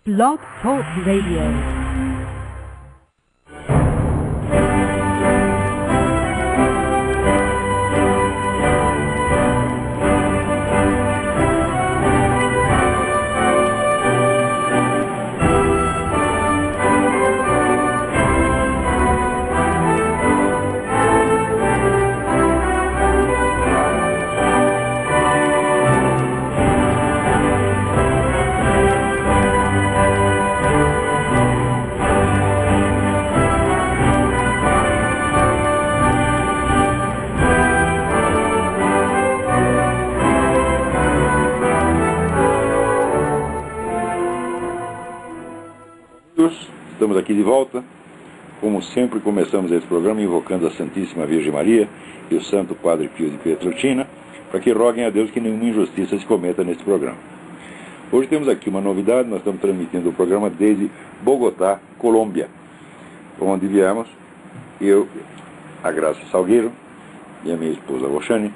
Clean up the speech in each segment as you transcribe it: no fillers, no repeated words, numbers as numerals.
Blog Talk Radio. Estamos aqui de volta. Como sempre, começamos esse programa invocando a Santíssima Virgem Maria e o Santo Padre Pio de Pietrelcina, para que roguem a Deus que nenhuma injustiça se cometa nesse programa. Hoje temos aqui uma novidade. Nós estamos transmitindo o programa desde Bogotá, Colômbia, onde viemos eu, a Graça Salgueiro e a minha esposa Roxane,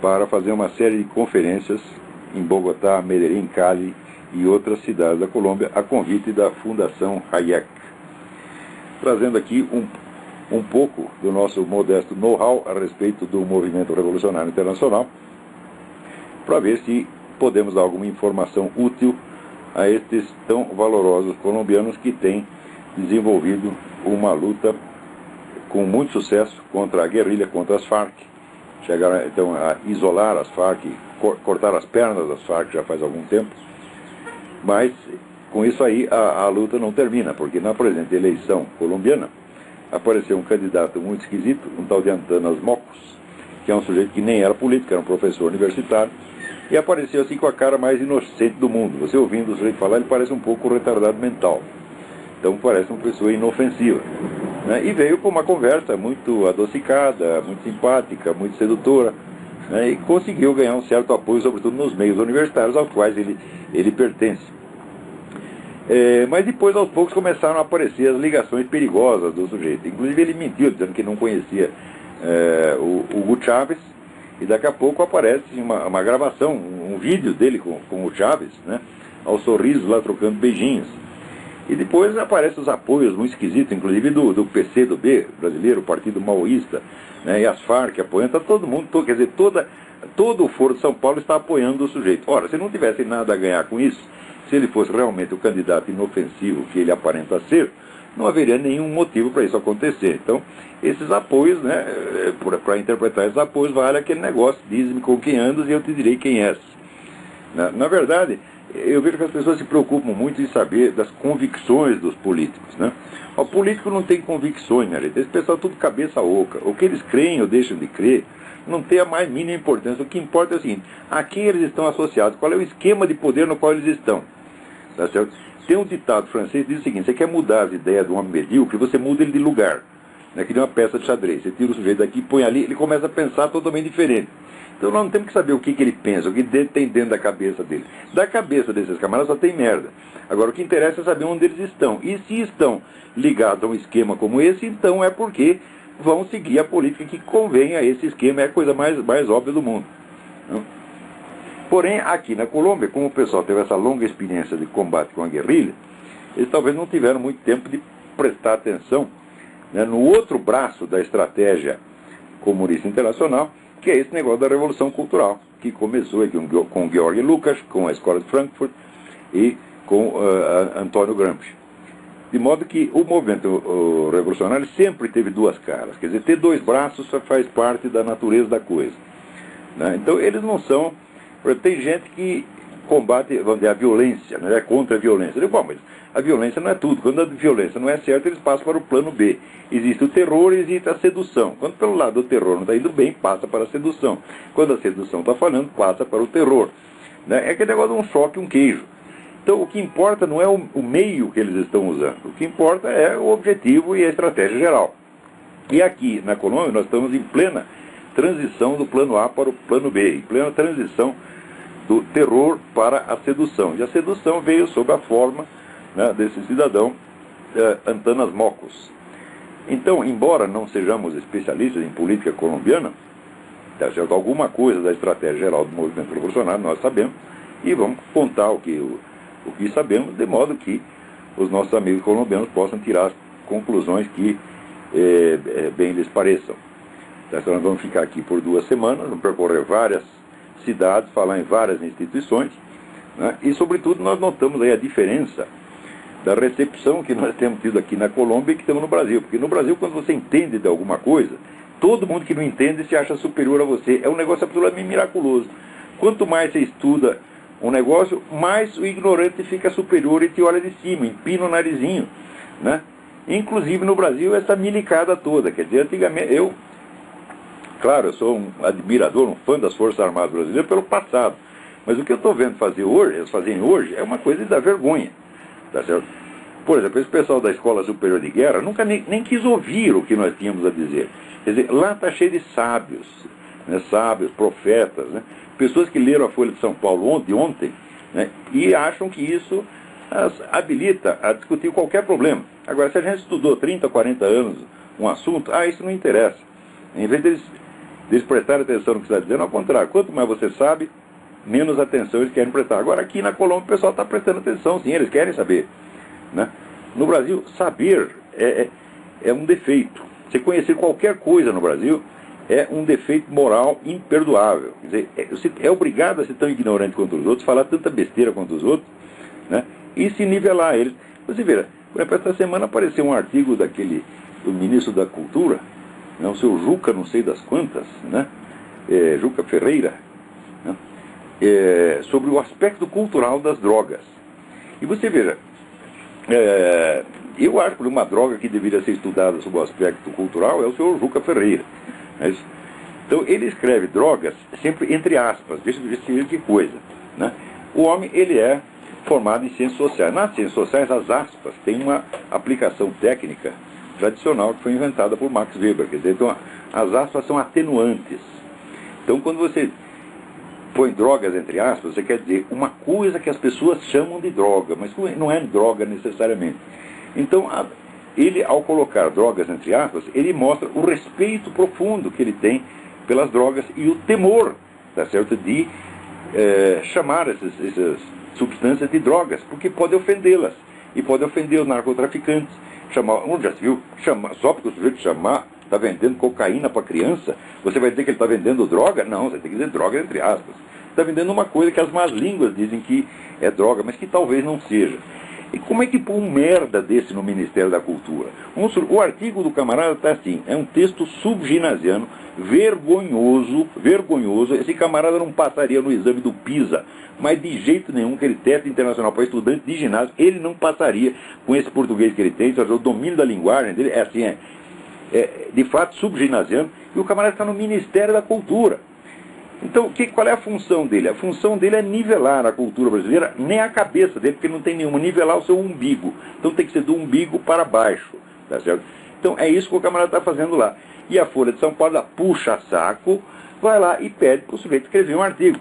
para fazer uma série de conferências em Bogotá, Medellín, Cali e outras cidades da Colômbia, a convite da Fundação Hayek, trazendo aqui um pouco do nosso modesto know-how a respeito do movimento revolucionário internacional, para ver se podemos dar alguma informação útil a estes tão valorosos colombianos que têm desenvolvido uma luta com muito sucesso contra a guerrilha, contra as Farc. Chegaram então a isolar as Farc, cortar as pernas das Farc já faz algum tempo. Mas, com isso aí, a luta não termina, porque na presente eleição colombiana apareceu um candidato muito esquisito, um tal de Antanas Mocos, que é um sujeito que nem era político, era um professor universitário, e apareceu assim com a cara mais inocente do mundo. Você ouvindo o sujeito falar, ele parece um pouco retardado mental. Então parece uma pessoa inofensiva, né? E veio com uma conversa muito adocicada, muito simpática, muito sedutora, né? E conseguiu ganhar um certo apoio, sobretudo nos meios universitários aos quais ele pertence. Mas depois, aos poucos, começaram a aparecer as ligações perigosas do sujeito. Inclusive, ele mentiu, dizendo que não conhecia o Hugo Chávez, e daqui a pouco aparece uma gravação, um vídeo dele com o Chávez, né, aos sorrisos lá, trocando beijinhos. E depois aparecem os apoios muito esquisitos, inclusive do PCdoB brasileiro, o Partido Maoísta, né, e as Farc apoiando. Está todo mundo, quer dizer, todo o Foro de São Paulo está apoiando o sujeito. Ora, se não tivesse nada a ganhar com isso, se ele fosse realmente o candidato inofensivo que ele aparenta ser, não haveria nenhum motivo para isso acontecer. Então, esses apoios, né, para interpretar esses apoios, vale aquele negócio: diz-me com quem andas e eu te direi quem és. Na verdade, eu vejo que as pessoas se preocupam muito em saber das convicções dos políticos, né? O político não tem convicções, né, gente? Esse pessoal é tudo cabeça oca. O que eles creem ou deixam de crer não tem a mais mínima importância. O que importa é o seguinte: a quem eles estão associados, qual é o esquema de poder no qual eles estão. Tá certo? Tem um ditado francês que diz o seguinte: você quer mudar as ideias de um homem medíocre, você muda ele de lugar, né? Que nem uma peça de xadrez. Você tira o sujeito daqui, põe ali, ele começa a pensar totalmente diferente. Então nós não temos que saber o que ele pensa, o que tem dentro da cabeça dele. Da cabeça desses camaradas só tem merda. Agora, o que interessa é saber onde eles estão. E se estão ligados a um esquema como esse, então é porque vão seguir a política que convém a esse esquema. É a coisa mais óbvia do mundo, não? Porém, aqui na Colômbia, como o pessoal teve essa longa experiência de combate com a guerrilha, eles talvez não tiveram muito tempo de prestar atenção, né, no outro braço da estratégia comunista internacional, que é esse negócio da Revolução Cultural, que começou aqui com Georg Lucas, com a Escola de Frankfurt e com Antônio Gramsci. De modo que o movimento revolucionário sempre teve duas caras. Quer dizer, ter dois braços faz parte da natureza da coisa, né? Então, eles não são... Tem gente que combate, vamos dizer, a violência, né, é contra a violência. Eu digo, bom, mas a violência não é tudo. Quando a violência não é certa, eles passam para o plano B. Existe o terror e existe a sedução. Quando pelo lado do terror não está indo bem, passa para a sedução. Quando a sedução está falhando, passa para o terror, né? É aquele negócio de um choque, um queijo. Então, o que importa não é o meio que eles estão usando. O que importa é o objetivo e a estratégia geral. E aqui, na Colômbia, nós estamos em plena transição do plano A para o plano B, em plena transição do terror para a sedução. E a sedução veio sob a forma, né, desse cidadão Antanas Mocos. Então, embora não sejamos especialistas em política colombiana, tá certo? Alguma coisa da estratégia geral do movimento revolucionário nós sabemos, e vamos contar o que o que sabemos, de modo que os nossos amigos colombianos possam tirar as conclusões que bem lhes pareçam. Então nós vamos ficar aqui por 2 semanas, vamos percorrer várias cidades, falar em várias instituições, né? E sobretudo nós notamos aí a diferença da recepção que nós temos tido aqui na Colômbia e que temos no Brasil. Porque no Brasil, quando você entende de alguma coisa, todo mundo que não entende se acha superior a você. É um negócio absolutamente miraculoso. Quanto mais você estuda um negócio, mais o ignorante fica superior e te olha de cima, empina o narizinho, né? Inclusive no Brasil, essa milicada toda. Quer dizer, antigamente, claro, eu sou um admirador, um fã das Forças Armadas Brasileiras pelo passado. Mas o que eu estou vendo eles fazerem hoje, é uma coisa de dar vergonha. Tá certo? Por exemplo, esse pessoal da Escola Superior de Guerra nunca nem quis ouvir o que nós tínhamos a dizer. Quer dizer, lá está cheio de sábios, né? Sábios, profetas, né? Pessoas que leram a Folha de São Paulo ontem, né? E acham que isso as habilita a discutir qualquer problema. Agora, se a gente estudou 30, 40 anos um assunto, isso não interessa. Em vez deles prestarem atenção no que você está dizendo, ao contrário, quanto mais você sabe, menos atenção eles querem prestar. Agora, aqui na Colômbia, o pessoal está prestando atenção, sim, eles querem saber, né? No Brasil, saber é um defeito. Você conhecer qualquer coisa no Brasil é um defeito moral imperdoável. Quer dizer, você é obrigado a ser tão ignorante quanto os outros, falar tanta besteira quanto os outros, né? E se nivelar eles. Você vê, por exemplo, essa semana apareceu um artigo do ministro da Cultura, né, o seu Juca, não sei das quantas, né? Juca Ferreira, né? Sobre o aspecto cultural das drogas. E você veja, eu acho que uma droga que deveria ser estudada sob o aspecto cultural é o senhor Juca Ferreira. Então ele escreve drogas sempre entre aspas, deixa eu ver que coisa, né? O homem, ele é formado em ciências sociais. Nas ciências sociais, as aspas têm uma aplicação técnica tradicional que foi inventada por Max Weber. Quer dizer, então, as aspas são atenuantes. Então, quando você põe drogas entre aspas, você quer dizer uma coisa que as pessoas chamam de droga, mas não é droga necessariamente. Então, ele, ao colocar drogas entre aspas, ele mostra o respeito profundo que ele tem pelas drogas e o temor, tá certo, de chamar essas substâncias de drogas, porque pode ofendê-las, e pode ofender os narcotraficantes. Já se viu? Só porque o sujeito está vendendo cocaína para criança, você vai dizer que ele está vendendo droga? Não, você tem que dizer droga entre aspas. Está vendendo uma coisa que as más línguas dizem que é droga, mas que talvez não seja. E como é que põe um merda desse no Ministério da Cultura? O artigo do camarada está assim, é um texto subginasiano, vergonhoso. Esse camarada não passaria no exame do PISA, mas de jeito nenhum, aquele teste internacional para estudante de ginásio, ele não passaria com esse português que ele tem, o domínio da linguagem dele de fato subginasiano, e o camarada está no Ministério da Cultura. Então, qual é a função dele? A função dele é nivelar a cultura brasileira, nem a cabeça dele, porque não tem nenhuma, nivelar o seu umbigo. Então tem que ser do umbigo para baixo, tá certo? Então é isso que o camarada está fazendo lá. E a Folha de São Paulo, puxa saco, vai lá e pede para o sujeito escrever um artigo.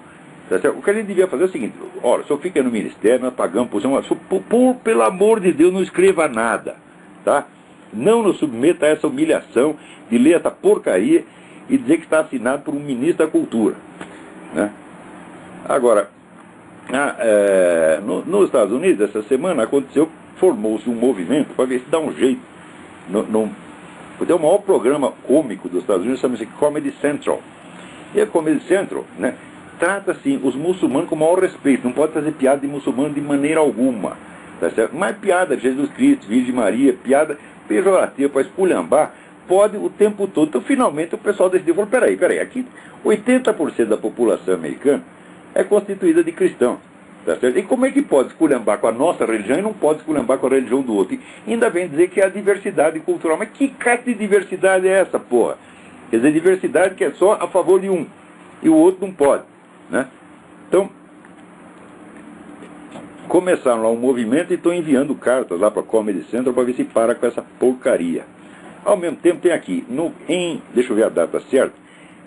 Tá certo? O que a gente devia fazer é o seguinte: olha, o senhor fica no Ministério, nós pagamos pelo amor de Deus, não escreva nada, tá? Não nos submeta a essa humilhação de ler essa porcaria e dizer que está assinado por um ministro da Cultura, né? Agora, nos Estados Unidos, essa semana formou-se um movimento para ver se dá um jeito. Tem o maior programa cômico dos Estados Unidos, chama-se Comedy Central. E a Comedy Central, né, trata assim os muçulmanos com o maior respeito, não pode fazer piada de muçulmano de maneira alguma, tá certo? Mas piada de Jesus Cristo, Virgem Maria, piada pejorativa para esculhambar, pode o tempo todo. Então, finalmente, o pessoal decidiu, falou, peraí, aqui 80% da população americana é constituída de cristãos, tá certo? E como é que pode esculhambar com a nossa religião e não pode esculhambar com a religião do outro? E ainda vem dizer que é a diversidade cultural. Mas que cara de diversidade é essa, porra? Quer dizer, diversidade que é só a favor de um, e o outro não pode, né? Então, começaram lá um movimento e estão enviando cartas lá para a Comedy Central para ver se para com essa porcaria. Ao mesmo tempo tem aqui, deixa eu ver a data certa,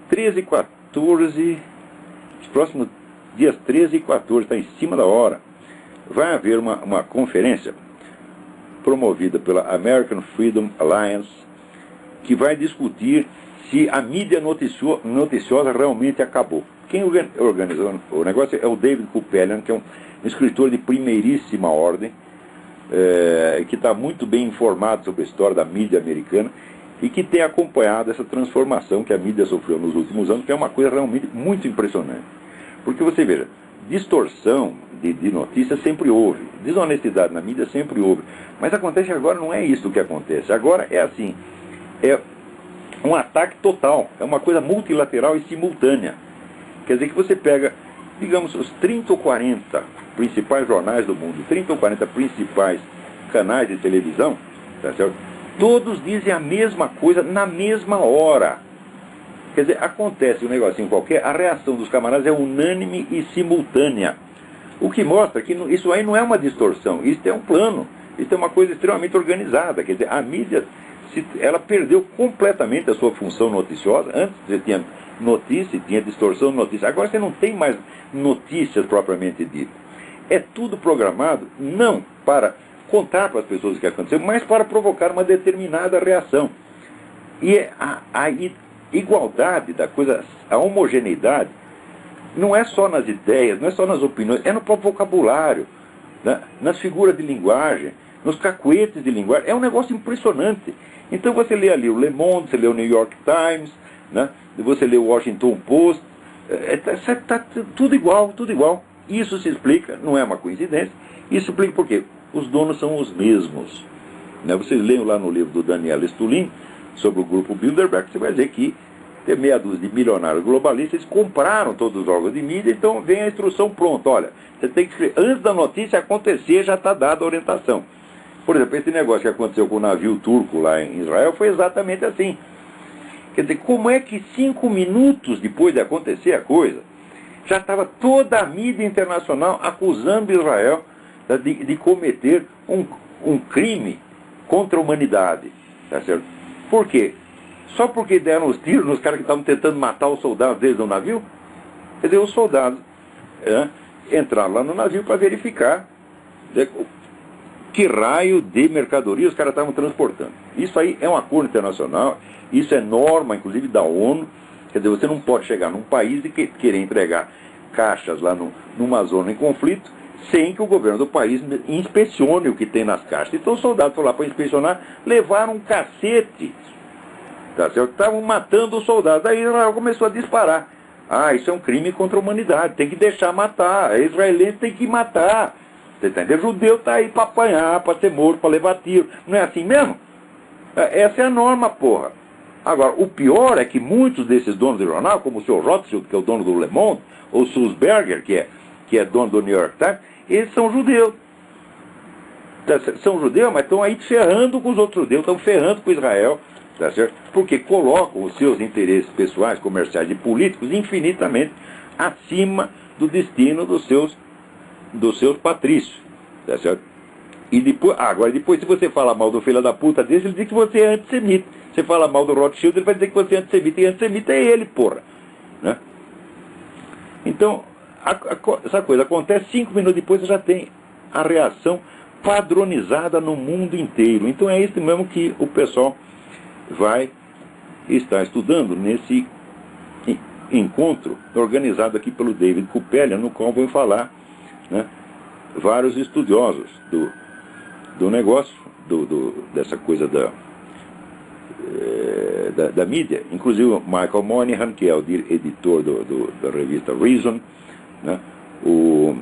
13 e 14, os próximos dias 13 e 14, está em cima da hora, vai haver uma conferência promovida pela American Freedom Alliance, que vai discutir se a mídia noticiosa realmente acabou. quem organizou o negócio é o David Kupelian, que é um escritor de primeiríssima ordem, que está muito bem informado sobre a história da mídia americana e que tem acompanhado essa transformação que a mídia sofreu nos últimos anos, que é uma coisa realmente muito impressionante. Porque você veja, distorção de notícias sempre houve, desonestidade na mídia sempre houve, mas acontece agora, não é isso que acontece. Agora é assim, é um ataque total, é uma coisa multilateral e simultânea. Quer dizer que você pega, digamos, os 30 ou 40 principais jornais do mundo, 30 ou 40 principais canais de televisão, tá certo? Todos dizem a mesma coisa na mesma hora. Quer dizer, acontece um negocinho qualquer, a reação dos camaradas é unânime e simultânea. O que mostra que isso aí não é uma distorção, isso é um plano, isso é uma coisa extremamente organizada. Quer dizer, a mídia, ela perdeu completamente a sua função noticiosa. Antes você tinha notícia, tinha distorção de notícia. Agora você não tem mais notícias propriamente ditas. É tudo programado, não para contar para as pessoas o que aconteceu, mas para provocar uma determinada reação. E a igualdade da coisa, a homogeneidade, não é só nas ideias, não é só nas opiniões, é no próprio vocabulário, né? Nas figuras de linguagem, nos cacuetes de linguagem. É um negócio impressionante. Então você lê ali o Le Monde, você lê o New York Times, né? Você lê o Washington Post, tá tudo igual, tudo igual. Isso se explica, não é uma coincidência, isso explica por quê? Os donos são os mesmos. Né? Vocês leiam lá no livro do Daniel Stulin sobre o grupo Bilderberg, você vai ver que tem meia dúzia de milionários globalistas, eles compraram todos os órgãos de mídia, então vem a instrução pronta. Olha, você tem que escrever, antes da notícia acontecer, já está dada a orientação. Por exemplo, esse negócio que aconteceu com o navio turco lá em Israel foi exatamente assim. Quer dizer, como é que 5 minutos depois de acontecer a coisa, já estava toda a mídia internacional acusando Israel de cometer um crime contra a humanidade. Tá certo? Por quê? Só porque deram os tiros nos caras que estavam tentando matar os soldados deles no navio? Quer dizer, os soldados entraram lá no navio para verificar que raio de mercadoria os caras estavam transportando. Isso aí é um acordo internacional, isso é norma, inclusive, da ONU. Quer dizer, você não pode chegar num país e querer entregar caixas lá numa zona em conflito sem que o governo do país inspecione o que tem nas caixas. Então os soldados foram lá para inspecionar, levaram um cacete. Tá certo? Estavam matando os soldados. Aí Israel começou a disparar. Ah, isso é um crime contra a humanidade, tem que deixar matar. Israelense tem que matar. Você tá entendendo? O judeu está aí para apanhar, para ser morto, para levar tiro. Não é assim mesmo? Essa é a norma, porra. Agora, o pior é que muitos desses donos de jornal, como o Sr. Rothschild, que é o dono do Le Monde, ou o Sulzberger, que é dono do New York Times, eles são judeus. São judeus, mas estão aí ferrando com os outros judeus, estão ferrando com Israel, tá certo? Porque colocam os seus interesses pessoais, comerciais e políticos infinitamente acima do destino dos seus patrícios, tá certo? E depois, agora, depois, se você fala mal do filho da puta desse, ele diz que você é antissemita. Você fala mal do Rothschild, ele vai dizer que você é antissemita. E antissemita é ele, porra. Né? Então, essa coisa acontece, 5 minutos depois você já tem a reação padronizada no mundo inteiro. Então é isso mesmo que o pessoal vai estar estudando nesse encontro organizado aqui pelo David Kupelian, no qual vão falar, né, vários estudiosos do negócio, dessa coisa da mídia, inclusive o Michael Moynihan, que é o editor da revista Reason, né? o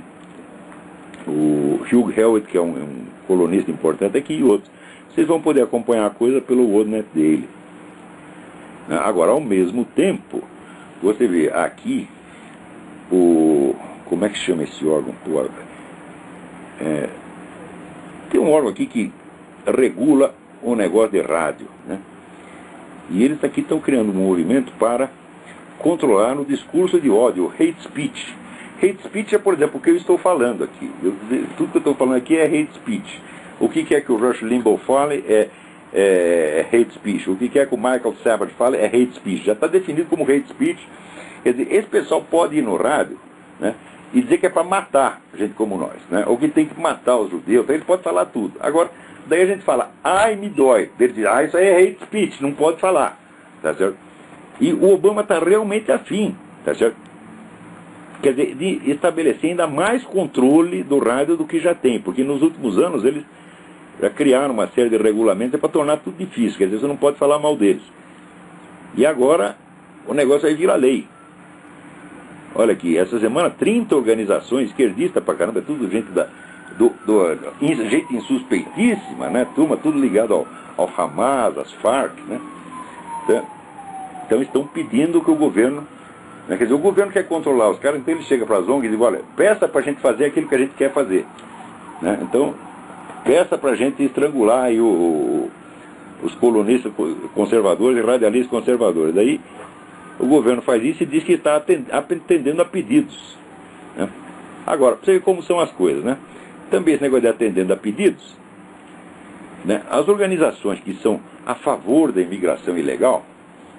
Hugh Hewitt, que é um colunista importante aqui, e outros. Vocês vão poder acompanhar a coisa pelo WorldNet Daily. Agora, ao mesmo tempo, você vê aqui como é que chama esse órgão? Tem um órgão aqui que regula o negócio de rádio, né? E eles aqui estão criando um movimento para controlar o discurso de ódio, o hate speech. Hate speech é, por exemplo, o que eu estou falando aqui. Tudo que eu estou falando aqui é hate speech. O que é que o Rush Limbaugh fale é hate speech. O que é que o Michael Savage fale é hate speech. Já está definido como hate speech. Quer dizer, esse pessoal pode ir no rádio, né, e dizer que é para matar gente como nós, né, ou que tem que matar os judeus. Então ele pode falar tudo. Agora, daí a gente fala, ai, me dói. Ele diz, isso aí é hate speech, não pode falar. Tá certo? E o Obama está realmente afim, tá certo? quer dizer, de estabelecer ainda mais controle do rádio do que já tem, porque nos últimos anos eles já criaram uma série de regulamentos para tornar tudo difícil, quer dizer, você não pode falar mal deles. E agora o negócio aí vira lei. Olha aqui, essa semana 30 organizações esquerdistas pra caramba, tudo gente gente insuspeitíssima, né? Turma, tudo ligado ao Hamas, às Farc, né? Então estão pedindo que o governo, né? Quer dizer, o governo quer controlar os caras, então ele chega para as ONGs e diz, olha, peça pra gente fazer aquilo que a gente quer fazer, né? Então, peça pra gente estrangular aí os colunistas conservadores e radialistas conservadores. Daí o governo faz isso e diz que está atendendo a pedidos, né? Agora, para você ver como são as coisas, né? Também esse negócio de atendendo a pedidos, né? As organizações que são a favor da imigração ilegal,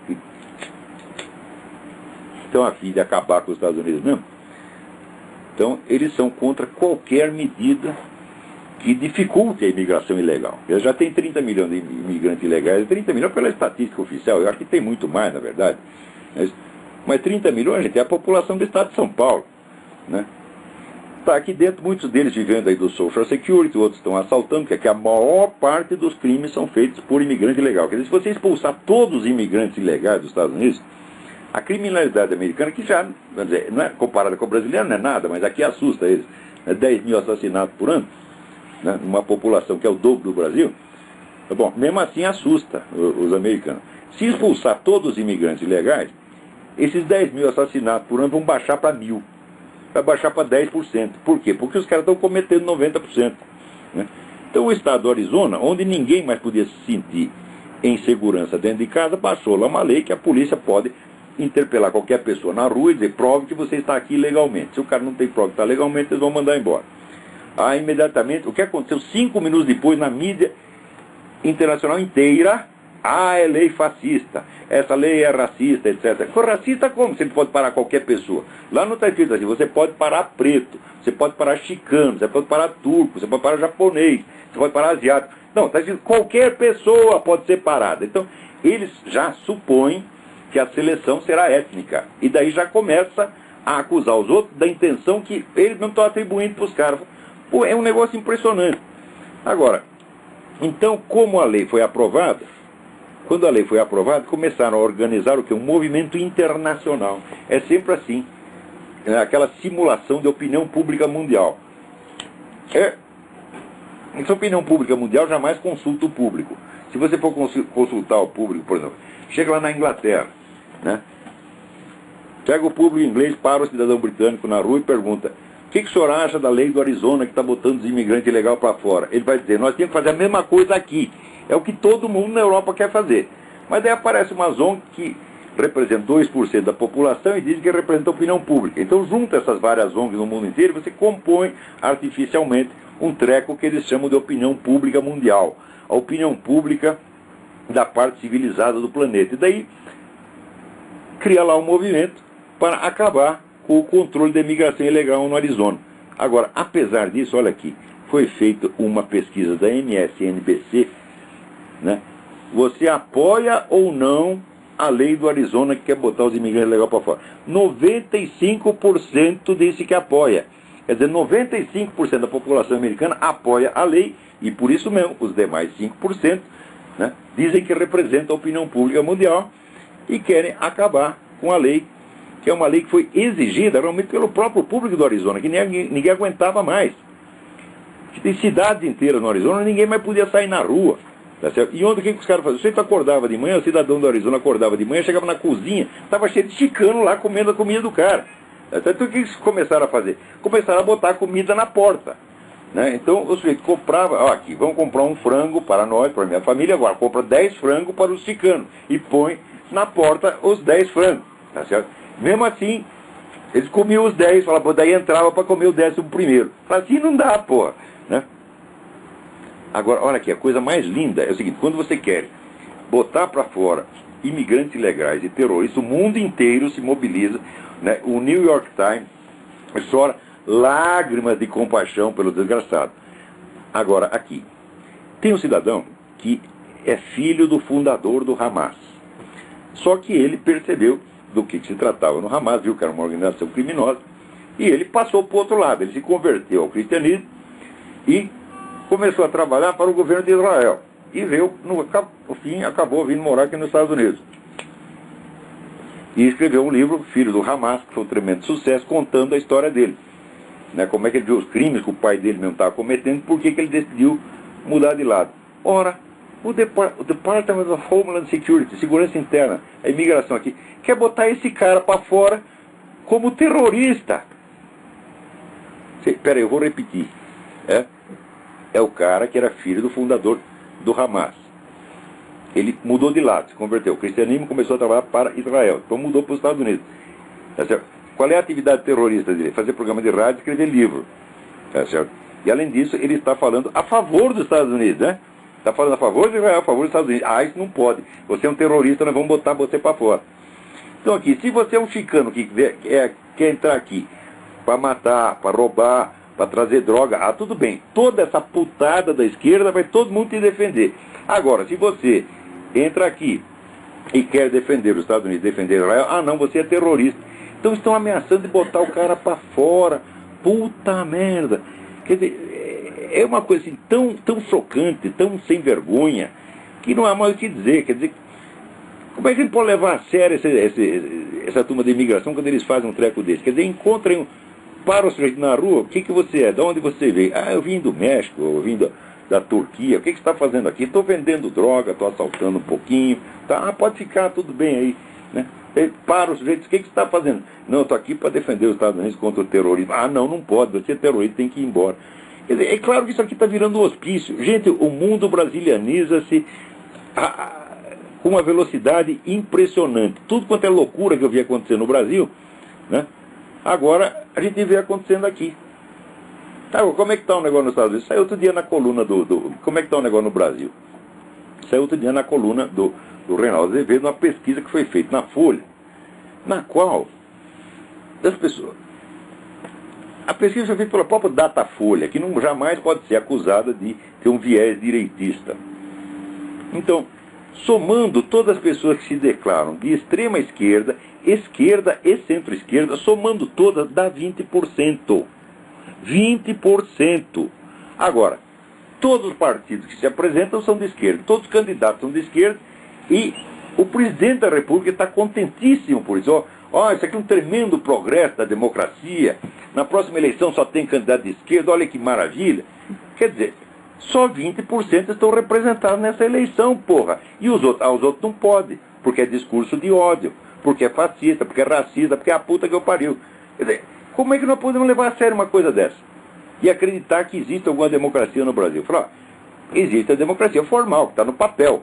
que estão a fim de acabar com os Estados Unidos mesmo, então eles são contra qualquer medida que dificulte a imigração ilegal. Já tem 30 milhões de imigrantes ilegais, 30 milhões pela estatística oficial, eu acho que tem muito mais, na verdade. Mas 30 milhões, gente, é a população do estado de São Paulo, né? Está aqui dentro, muitos deles vivendo aí do Social Security, outros estão assaltando, porque aqui a maior parte dos crimes são feitos por imigrante ilegal. Quer dizer, se você expulsar todos os imigrantes ilegais dos Estados Unidos, a criminalidade americana, que já, vamos dizer, não é comparada com a brasileira, não é nada, mas aqui assusta eles, né? 10 mil assassinatos por ano, né? Uma população que é o dobro do Brasil, bom, mesmo assim assusta os americanos. Se expulsar todos os imigrantes ilegais, esses 10 mil assassinatos por ano vão baixar para 1.000. Vai baixar para 10%. Por quê? Porque os caras estão cometendo 90%. Né? Então o estado do Arizona, onde ninguém mais podia se sentir em segurança dentro de casa, baixou lá uma lei que a polícia pode interpelar qualquer pessoa na rua e dizer, prove que você está aqui legalmente. Se o cara não tem prova que está legalmente, eles vão mandar embora. Aí imediatamente, o que aconteceu 5 minutos depois na mídia internacional inteira, é lei fascista, essa lei é racista, etc. For racista como? Você pode parar qualquer pessoa. Lá não está escrito assim, você pode parar preto, você pode parar chicano, você pode parar turco, você pode parar japonês, você pode parar asiático. Não, está escrito qualquer pessoa pode ser parada. Então, eles já supõem que a seleção será étnica. E daí já começa a acusar os outros da intenção que eles não estão atribuindo para os caras. Pô, é um negócio impressionante. Agora, então, como a lei foi aprovada, quando a lei foi aprovada, começaram a organizar o que? Um movimento internacional. É sempre assim. É aquela simulação de opinião pública mundial. Essa opinião pública mundial jamais consulta o público. Se você for consultar o público, por exemplo, chega lá na Inglaterra, né? Pega o público inglês, para o cidadão britânico na rua e pergunta: o que o senhor acha da lei do Arizona que está botando os imigrantes ilegais para fora? Ele vai dizer, nós temos que fazer a mesma coisa aqui. É o que todo mundo na Europa quer fazer. Mas daí aparece uma ONG que representa 2% da população e diz que representa a opinião pública. Então junta essas várias ONGs no mundo inteiro e você compõe artificialmente um treco que eles chamam de opinião pública mundial. A opinião pública da parte civilizada do planeta. E daí cria lá um movimento para acabar com o controle da imigração ilegal no Arizona. Agora, apesar disso, olha aqui, foi feita uma pesquisa da MSNBC, né? Você apoia ou não a lei do Arizona que quer botar os imigrantes ilegais para fora? 95% disse que apoia. Quer dizer, 95% da população americana apoia a lei e por isso mesmo, os demais 5%, né, dizem que representa a opinião pública mundial e querem acabar com a lei, que é uma lei que foi exigida realmente pelo próprio público do Arizona, que ninguém aguentava mais. Tem cidades inteiras no Arizona, ninguém mais podia sair na rua. Tá certo? E onde que os caras faziam? O sujeito acordava de manhã, o cidadão do Arizona acordava de manhã, chegava na cozinha, estava cheio de chicano lá comendo a comida do cara. Tá certo? Então o que eles começaram a fazer? Começaram a botar a comida na porta. Né? Então o sujeito comprava, aqui, vamos comprar um frango para nós, para a minha família, agora compra 10 frangos para os chicanos e põe na porta os 10 frangos. Tá certo? Mesmo assim, eles comiam os 10, falavam, daí entrava para comer o 11º. Assim não dá, pô. Né? Agora, olha aqui, a coisa mais linda é o seguinte, quando você quer botar para fora imigrantes ilegais e terroristas, o mundo inteiro se mobiliza, né? O New York Times chora lágrimas de compaixão pelo desgraçado. Agora, aqui, tem um cidadão que é filho do fundador do Hamas. Só que ele percebeu do que se tratava no Hamas, viu que era uma organização criminosa, E ele passou para o outro lado, ele se converteu ao cristianismo e começou a trabalhar para o governo de Israel. E veio, no fim, acabou vindo morar aqui nos Estados Unidos. E escreveu um livro, Filho do Hamas, que foi um tremendo sucesso, contando a história dele. Né, como é que ele viu os crimes que o pai dele mesmo estava cometendo, por que ele decidiu mudar de lado. Ora, o Department of Homeland Security, Segurança Interna, a imigração aqui, quer botar esse cara para fora como terrorista. Espera aí, eu vou repetir. É o cara que era filho do fundador do Hamas. Ele mudou de lado, se converteu. O cristianismo começou a trabalhar para Israel. Então mudou para os Estados Unidos. Tá certo? Qual é a atividade terrorista dele? Fazer programa de rádio e escrever livro. Tá certo? E além disso, ele está falando a favor dos Estados Unidos, né? Está falando a favor de Israel, a favor dos Estados Unidos. Ah, isso não pode. Você é um terrorista, nós vamos botar você para fora. Então aqui, se você é um chicano que quer entrar aqui para matar, para roubar, para trazer droga, ah, tudo bem. Toda essa putada da esquerda vai todo mundo te defender. Agora, se você entra aqui e quer defender os Estados Unidos, defender Israel, ah não, você é terrorista. Então estão ameaçando de botar o cara para fora. Puta merda. Quer dizer, é uma coisa assim tão chocante, tão sem vergonha, que não há mais o que dizer. Quer dizer, como é que a gente pode levar a sério essa turma de imigração quando eles fazem um treco desse? Quer dizer, encontrem, param o sujeito na rua, o que você é? De onde você veio? Ah, eu vim do México, eu vim da Turquia, o que você está fazendo aqui? Estou vendendo droga, estou assaltando um pouquinho. Tá? Ah, pode ficar, tudo bem aí. Né? Para os sujeitos, o que você está fazendo? Não, eu estou aqui para defender os Estados Unidos contra o terrorismo. Ah, não pode, você é terrorista, tem que ir embora. Quer dizer, é claro que isso aqui está virando um hospício. Gente, o mundo brasilianiza-se com uma velocidade impressionante. Tudo quanto é loucura que eu vi acontecer no Brasil, né? Agora a gente vê acontecendo aqui. Tá, como é que está o negócio nos Estados Unidos? Saiu outro dia na coluna como é que está o negócio no Brasil? Saiu outro dia na coluna do Reinaldo Azevedo, uma pesquisa que foi feita na Folha, na qual as pessoas... A pesquisa foi feita pela própria Datafolha, que não jamais pode ser acusada de ter um viés direitista. Então, somando todas as pessoas que se declaram de extrema esquerda, esquerda e centro-esquerda, somando todas, dá 20%. 20%. Agora, todos os partidos que se apresentam são de esquerda, todos os candidatos são de esquerda, e o presidente da República está contentíssimo por isso. Isso aqui é um tremendo progresso da democracia, na próxima eleição só tem candidato de esquerda, olha que maravilha. Quer dizer, só 20% estão representados nessa eleição, porra. E os outros não podem, porque é discurso de ódio, porque é fascista, porque é racista, porque é a puta que eu pariu. Quer dizer, como é que nós podemos levar a sério uma coisa dessa? E acreditar que existe alguma democracia no Brasil? Falar, existe a democracia formal, que está no papel.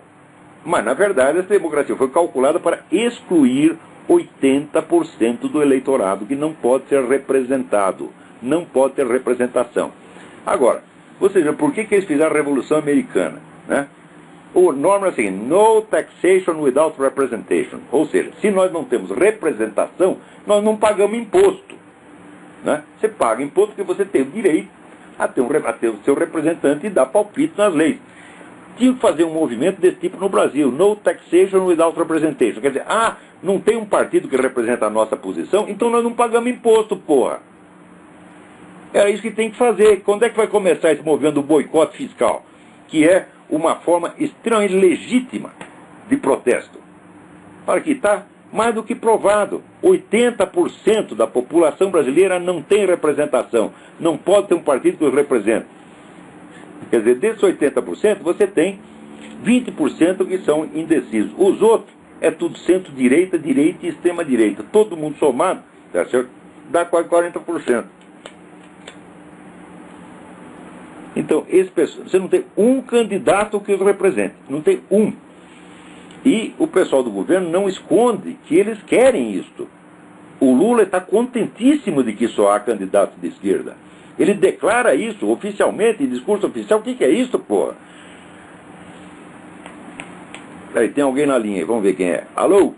Mas, na verdade, essa democracia foi calculada para excluir 80% do eleitorado, que não pode ser representado. Não pode ter representação. Agora, ou seja, por que eles fizeram a Revolução Americana? Né? O norma é assim, no taxation without representation. Ou seja, se nós não temos representação, nós não pagamos imposto. Né? Você paga imposto porque você tem o direito a ter o seu representante e dar palpite nas leis. Tinha que fazer um movimento desse tipo no Brasil, no taxation without representation. Quer dizer, não tem um partido que representa a nossa posição, então nós não pagamos imposto, porra. Era isso que tem que fazer. Quando é que vai começar esse movimento do boicote fiscal? Que é uma forma extremamente legítima de protesto. Olha aqui, está mais do que provado. 80% da população brasileira não tem representação. Não pode ter um partido que os represente. Quer dizer, desses 80%, você tem 20% que são indecisos. Os outros é tudo centro-direita, direita e extrema-direita. Todo mundo somado, tá certo? Dá quase 40%. Então, você não tem um candidato que os represente. Não tem um. E o pessoal do governo não esconde que eles querem isto. O Lula está contentíssimo de que só há candidatos de esquerda. Ele declara isso oficialmente, em discurso oficial. O que é isso, porra? Aí, tem alguém na linha aí, vamos ver quem é. Alô?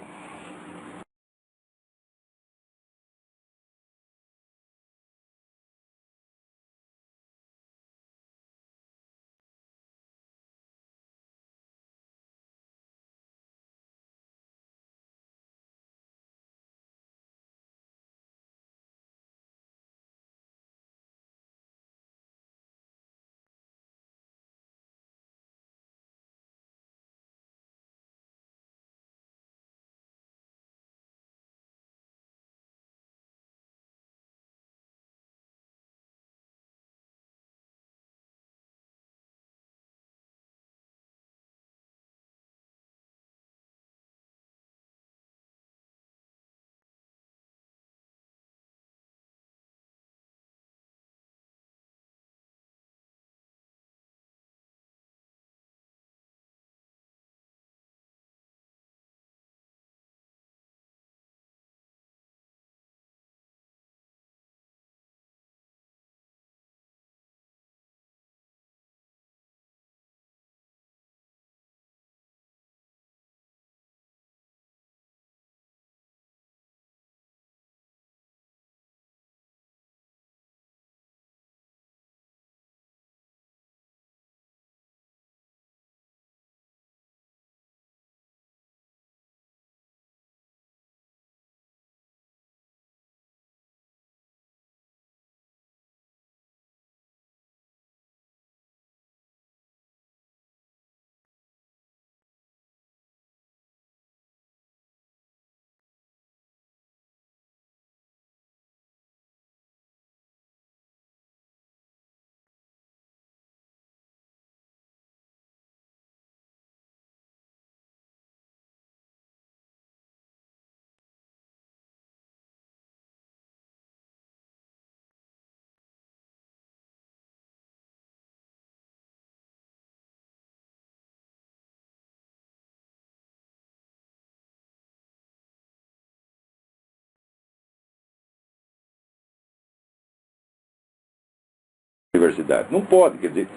universidade. Não pode, quer dizer...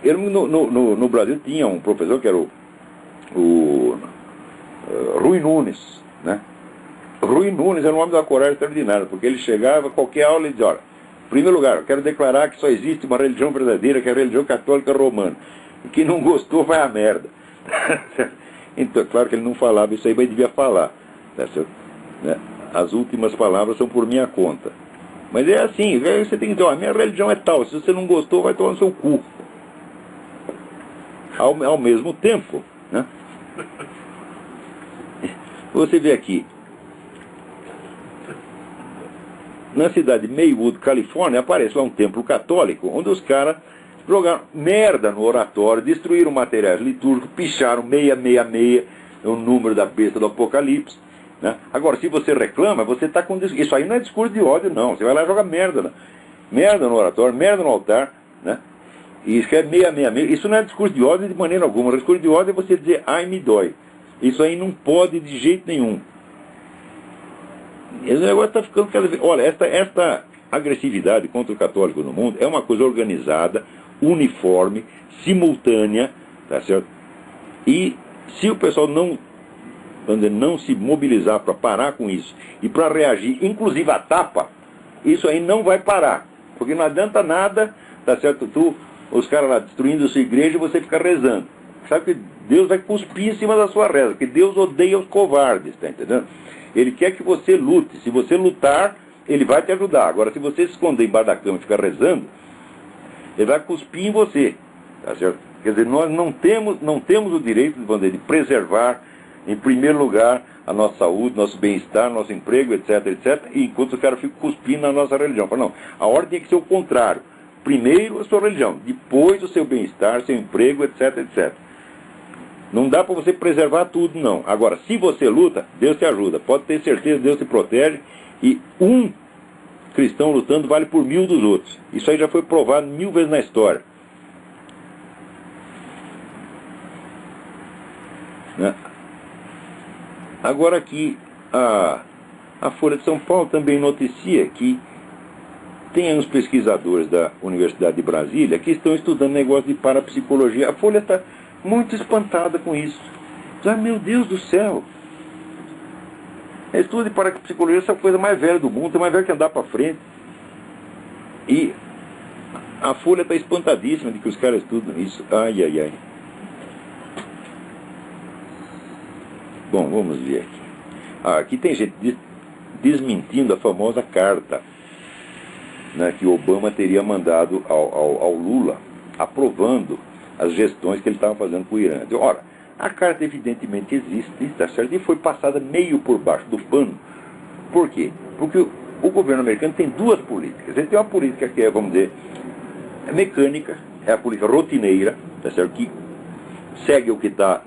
No Brasil tinha um professor que era o Rui Nunes, né? Rui Nunes era um homem de uma coragem extraordinária, porque ele chegava a qualquer aula e dizia, olha, em primeiro lugar, eu quero declarar que só existe uma religião verdadeira, que é a religião católica romana. E quem não gostou vai a merda. Então, claro que ele não falava isso aí, mas devia falar. Né? As últimas palavras são por minha conta. Mas é assim, você tem que dizer, ó, a minha religião é tal, se você não gostou, vai tomar no seu cu. Ao mesmo tempo, né? Você vê aqui, na cidade de Maywood, Califórnia, aparece lá um templo católico, onde os caras jogaram merda no oratório, destruíram materiais litúrgicos, picharam 666, o número da besta do Apocalipse. Né? Agora, se você reclama, você está com... Isso aí não é discurso de ódio, não. Você vai lá e joga merda, né? Merda no oratório, merda no altar, né? E escreve 666. Isso não é discurso de ódio de maneira alguma. O discurso de ódio é você dizer, ai, me dói. Isso aí não pode de jeito nenhum. Esse negócio está ficando cada vez... Olha, esta agressividade contra o católico no mundo é uma coisa organizada, uniforme, simultânea, tá certo? E se o pessoal não se mobilizar para parar com isso e para reagir, inclusive a tapa, isso aí não vai parar. Porque não adianta nada, tá certo? Os caras lá destruindo a sua igreja e você fica rezando. Sabe que Deus vai cuspir em cima da sua reza, porque Deus odeia os covardes, tá entendendo? Ele quer que você lute. Se você lutar, ele vai te ajudar. Agora, se você se esconder embaixo da cama e ficar rezando, ele vai cuspir em você, tá certo? Quer dizer, nós não temos o direito, de preservar, em primeiro lugar, a nossa saúde, nosso bem-estar, nosso emprego, etc, etc, e enquanto os caras ficam cuspindo na nossa religião. Não, a ordem tem que ser o contrário. Primeiro a sua religião, depois o seu bem-estar, seu emprego, etc, etc. Não dá para você preservar tudo, não. Agora, se você luta, Deus te ajuda. Pode ter certeza, Deus te protege. E um cristão lutando vale por 1000 dos outros. Isso aí já foi provado 1000 vezes na história. Né? Agora aqui, a Folha de São Paulo também noticia que tem uns pesquisadores da Universidade de Brasília que estão estudando negócio de parapsicologia. A Folha está muito espantada com isso. Ah, meu Deus do céu! Estudo de parapsicologia é a coisa mais velha do mundo, é mais velha que andar para frente. E a Folha está espantadíssima de que os caras estudam isso. Ai, ai, ai. Bom, vamos ver aqui. Aqui tem gente desmentindo a famosa carta, né, que Obama teria mandado ao Lula, aprovando as gestões que ele estava fazendo com o Irã. Ora, a carta evidentemente existe, tá certo? E foi passada meio por baixo do pano. Por quê? Porque o governo americano tem duas políticas. Ele tem uma política que é, vamos dizer, mecânica, é a política rotineira, tá certo? Que segue o que está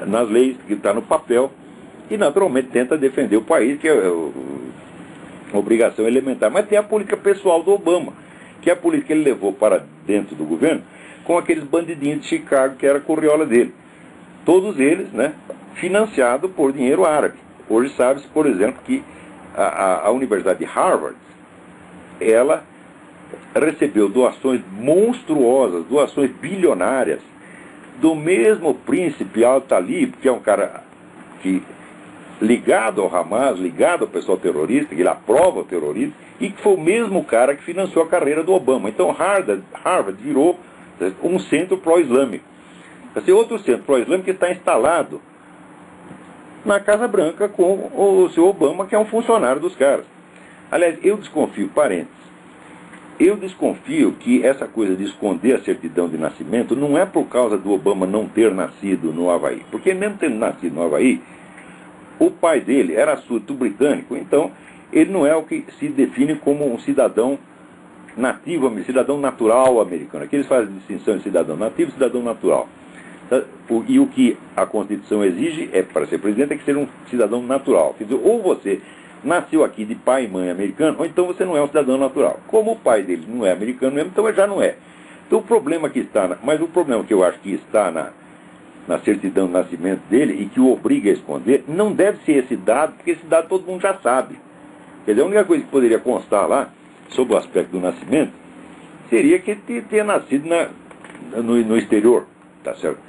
nas leis, que está no papel, e naturalmente tenta defender o país, que é uma obrigação elementar. Mas tem a política pessoal do Obama, que é a política que ele levou para dentro do governo, com aqueles bandidinhos de Chicago, que era a corriola dele. Todos eles, né, financiados por dinheiro árabe. Hoje sabe-se, por exemplo, que a Universidade de Harvard, ela recebeu doações monstruosas, doações bilionárias, do mesmo príncipe Al-Talib, que é um cara ligado ao Hamas, ligado ao pessoal terrorista, que ele aprova o terrorismo, e que foi o mesmo cara que financiou a carreira do Obama. Então Harvard virou um centro pró-islâmico. Esse outro centro pró-islâmico está instalado na Casa Branca com o seu Obama, que é um funcionário dos caras. Aliás, eu desconfio, parênteses, eu desconfio que essa coisa de esconder a certidão de nascimento não é por causa do Obama não ter nascido no Havaí. Porque mesmo tendo nascido no Havaí, o pai dele era súdito britânico, então ele não é o que se define como um cidadão nativo, cidadão natural americano. Aqui eles fazem distinção de cidadão nativo e cidadão natural. E o que a Constituição exige é, para ser presidente, tem que ser um cidadão natural. Quer dizer, ou você nasceu aqui de pai e mãe americano, ou então você não é um cidadão natural. Como o pai dele não é americano mesmo, então ele já não é. Então o problema que está, mas o problema que eu acho que está na certidão de nascimento dele e que o obriga a esconder, não deve ser esse dado, porque esse dado todo mundo já sabe. Quer dizer, a única coisa que poderia constar lá sob o aspecto do nascimento, seria que ele tenha nascido no exterior, tá certo?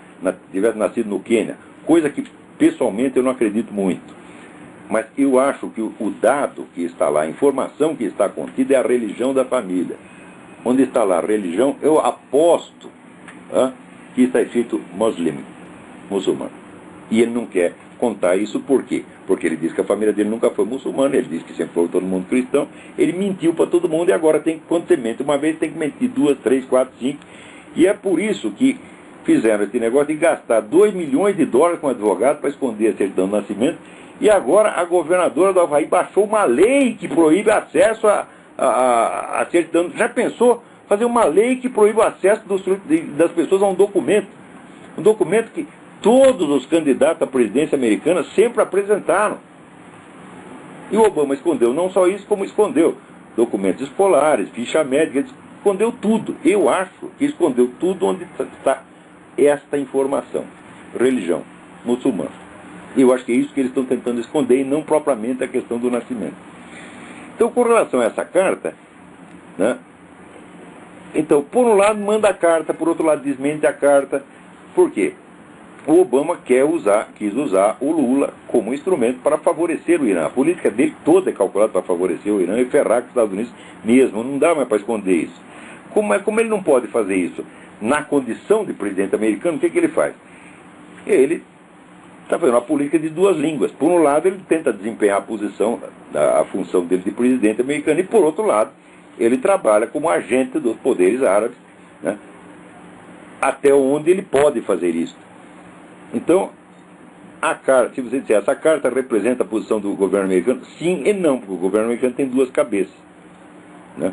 Tivesse nascido no Quênia, coisa que pessoalmente eu não acredito muito. Mas eu acho que o dado que está lá, a informação que está contida é a religião da família. Onde está lá a religião, eu aposto que está escrito muçulmano. E ele não quer contar isso por quê? Porque ele diz que a família dele nunca foi muçulmana, ele diz que sempre foi todo mundo cristão, ele mentiu para todo mundo e agora quando você mente uma vez, tem que mentir 2, 3, 4, 5. E é por isso que fizeram esse negócio de gastar $2 milhões com advogado para esconder a certidão de nascimento. E agora a governadora do Havaí baixou uma lei que proíbe acesso a certidão. Já pensou fazer uma lei que proíbe o acesso das pessoas a um documento? Um documento que todos os candidatos à presidência americana sempre apresentaram. E o Obama escondeu não só isso, como escondeu documentos escolares, ficha médica, ele escondeu tudo. Eu acho que escondeu tudo onde está esta informação. Religião muçulmana. Eu acho que é isso que eles estão tentando esconder e não propriamente a questão do nascimento. Então, com relação a essa carta, né? Então, por um lado manda a carta, por outro lado desmente a carta. Por quê? O Obama quis usar o Lula como instrumento para favorecer o Irã. A política dele toda é calculada para favorecer o Irã e ferrar com os Estados Unidos mesmo. Não dá mais para esconder isso. Como ele não pode fazer isso na condição de presidente americano, o que ele faz? Ele está fazendo uma política de duas línguas. Por um lado, ele tenta desempenhar a função dele de presidente americano, e por outro lado, ele trabalha como agente dos poderes árabes, né, até onde ele pode fazer isso. Então, a carta, se você disser, essa carta representa a posição do governo americano, sim e não, porque o governo americano tem duas cabeças, né?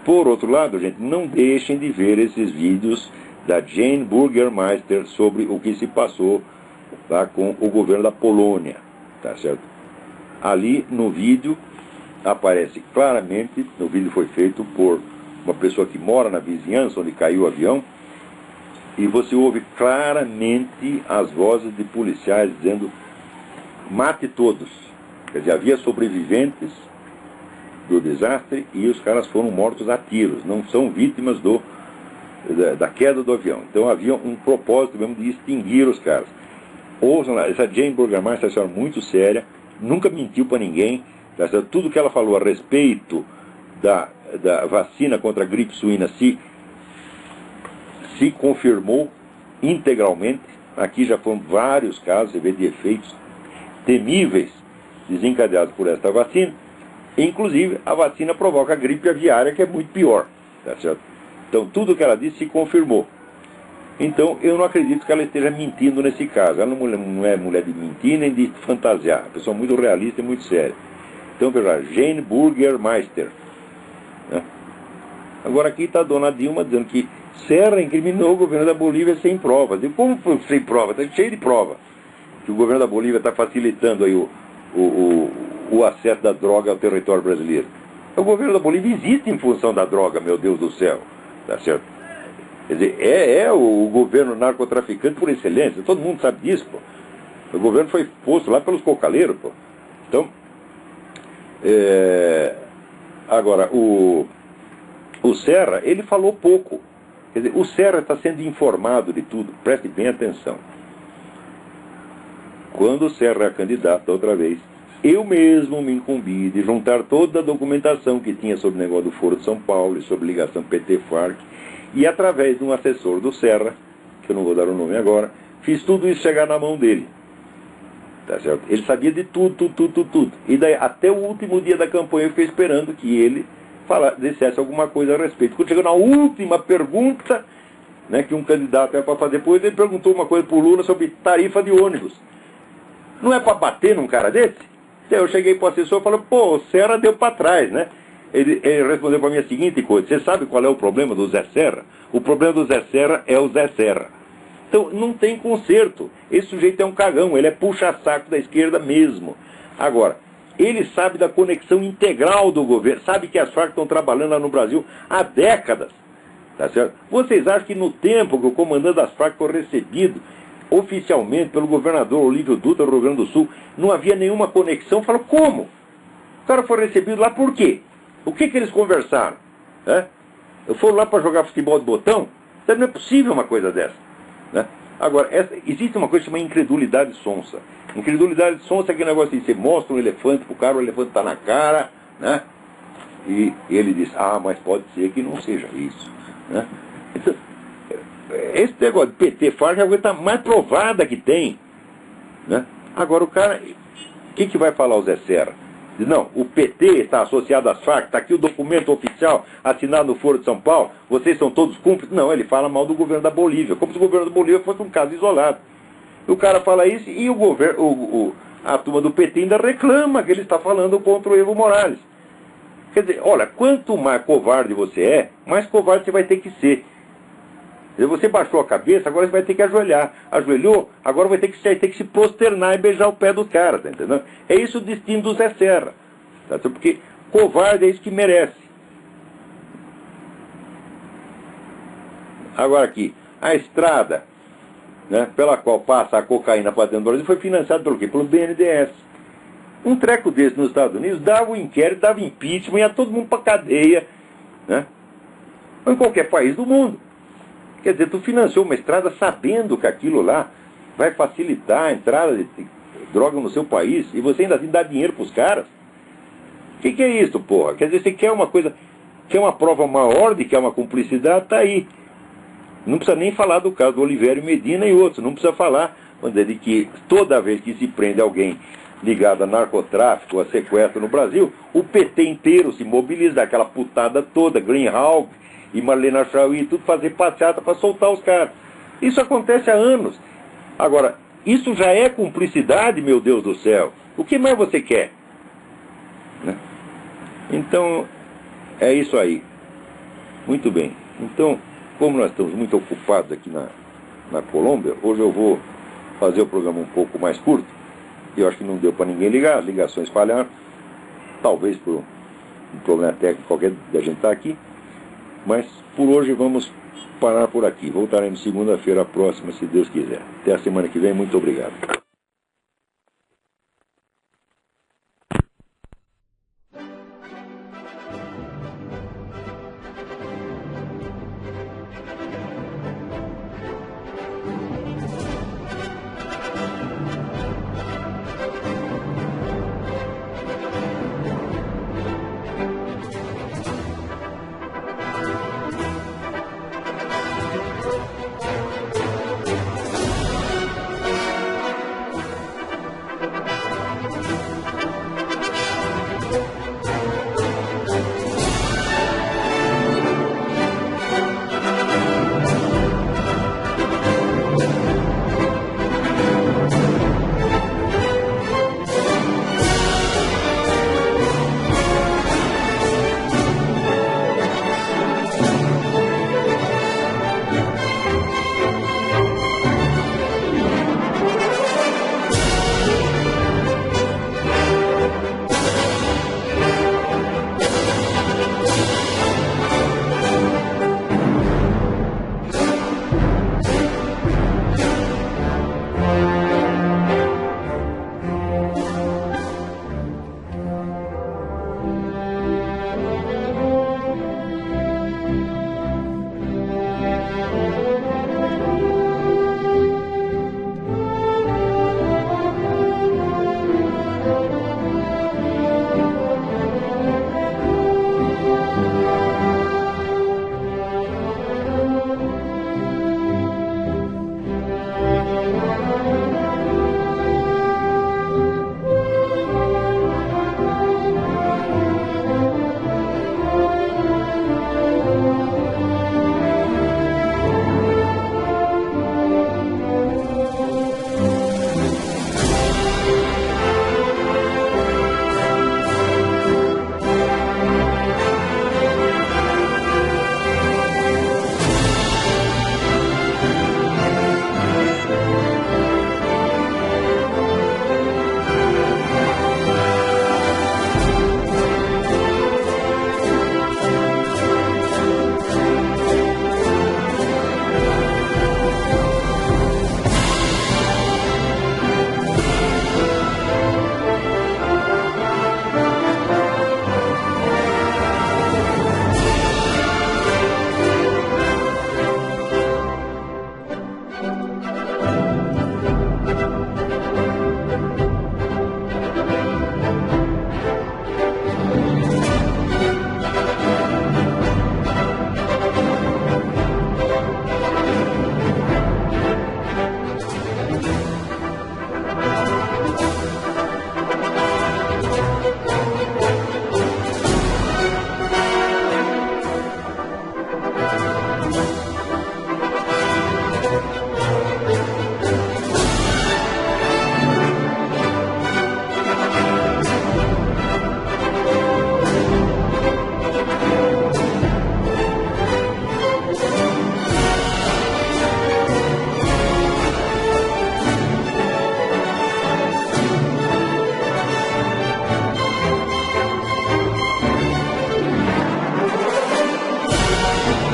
Por outro lado, gente, não deixem de ver esses vídeos da Jane Burgermeister sobre o que se passou lá com o governo da Polônia, tá certo? Ali no vídeo aparece claramente, no vídeo foi feito por uma pessoa que mora na vizinhança onde caiu o avião, e você ouve claramente as vozes de policiais dizendo: mate todos. Quer dizer, havia sobreviventes do desastre e os caras foram mortos a tiros, não são vítimas da queda do avião. Então havia um propósito mesmo de extinguir os caras. Ouçam lá, essa Jane Burgermeister é uma senhora muito séria, nunca mentiu para ninguém, tá certo? Tudo que ela falou a respeito da vacina contra a gripe suína se confirmou integralmente. Aqui já foram vários casos, você vê, de efeitos temíveis desencadeados por esta vacina. Inclusive, a vacina provoca a gripe aviária, que é muito pior, tá certo? Então, tudo que ela disse se confirmou. Então, eu não acredito que ela esteja mentindo nesse caso. Ela não é mulher de mentir nem de fantasiar. É uma pessoa muito realista e muito séria. Então, veja, Jane Burgermeister, né? Agora aqui está a dona Dilma dizendo que Serra incriminou o governo da Bolívia sem provas. E como sem prova? Está cheio de prova que o governo da Bolívia está facilitando aí o acesso da droga ao território brasileiro. O governo da Bolívia existe em função da droga, meu Deus do céu. Tá certo? Quer dizer, é o governo narcotraficante por excelência. Todo mundo sabe disso, pô. O governo foi posto lá pelos cocaleiros, pô. Então, agora, o Serra, ele falou pouco. Quer dizer, o Serra está sendo informado de tudo. Preste bem atenção. Quando o Serra é candidato outra vez, eu mesmo me incumbi de juntar toda a documentação que tinha sobre o negócio do Foro de São Paulo e sobre ligação PT-FARC, e através de um assessor do Serra, que eu não vou dar o nome agora, fiz tudo isso chegar na mão dele. Tá certo? Ele sabia de tudo. E daí, até o último dia da campanha, eu fiquei esperando que ele dissesse alguma coisa a respeito. Quando chegou na última pergunta, né, que um candidato era para fazer, depois ele perguntou uma coisa para o Lula sobre tarifa de ônibus. Não é para bater num cara desse? Então eu cheguei para o assessor e falei: pô, o Serra deu para trás, né? Ele respondeu para mim a seguinte coisa: você sabe qual é o problema do Zé Serra? O problema do Zé Serra é o Zé Serra. Então não tem conserto. Esse sujeito é um cagão, ele é puxa-saco da esquerda mesmo. Agora, ele sabe da conexão integral do governo, sabe que as Farc estão trabalhando lá no Brasil há décadas. Tá certo? Vocês acham que no tempo que o comandante das Farc foi recebido oficialmente pelo governador Olívio Dutra do Rio Grande do Sul, não havia nenhuma conexão? Falaram: como? O cara foi recebido lá por quê? O que eles conversaram? Né? Foram lá para jogar futebol de botão? Então não é possível uma coisa dessa. Né? Agora, existe uma coisa chamada incredulidade sonsa. Incredulidade sonsa é aquele negócio de você mostra um elefante pro cara, o elefante está na cara, né? E ele diz, mas pode ser que não seja isso. Né? Então, esse negócio de PT Farc é a coisa mais provada que tem. Né? Agora o cara, o que vai falar o Zé Serra? Diz, não, o PT está associado às Farc, está aqui o documento oficial assinado no Foro de São Paulo, vocês são todos cúmplices. Não, ele fala mal do governo da Bolívia, como se o governo da Bolívia fosse um caso isolado. O cara fala isso e o governo, a turma do PT ainda reclama que ele está falando contra o Evo Morales. Quer dizer, olha, quanto mais covarde você é, mais covarde você vai ter que ser. Quer dizer, você baixou a cabeça, agora você vai ter que ajoelhar. Ajoelhou, agora vai ter que se prosternar e beijar o pé dos caras, tá entendendo? É isso o destino do Zé Serra. Tá? Porque covarde é isso que merece. Agora aqui, a estrada, né, pela qual passa a cocaína para dentro do Brasil foi financiada pelo quê? Pelo BNDES. Um treco desse nos Estados Unidos dava um inquérito, dava impeachment, ia todo mundo para cadeia, né? Ou em qualquer país do mundo. Quer dizer, tu financiou uma estrada sabendo que aquilo lá vai facilitar a entrada de droga no seu país e você ainda assim dá dinheiro para os caras? O que é isso, porra? Quer dizer, você quer uma coisa, quer uma prova maior de que é uma cumplicidade, tá aí. Não precisa nem falar do caso do Oliveira Medina e outros, não precisa falar de que toda vez que se prende alguém ligado a narcotráfico, a sequestro no Brasil, o PT inteiro se mobiliza, aquela putada toda, Greenhalgh e Marlene Chauí, tudo fazer passeata para soltar os caras. Isso acontece há anos. Agora, isso já é cumplicidade, meu Deus do céu. O que mais você quer? Né? Então, é isso aí. Muito bem. Então, como nós estamos muito ocupados aqui na Colômbia, hoje eu vou fazer o programa um pouco mais curto. Eu acho que não deu para ninguém ligar, as ligações falharam, talvez por um problema técnico qualquer da gente estar aqui, mas por hoje vamos parar por aqui. Voltaremos segunda-feira próxima, se Deus quiser. Até a semana que vem, muito obrigado. Deus.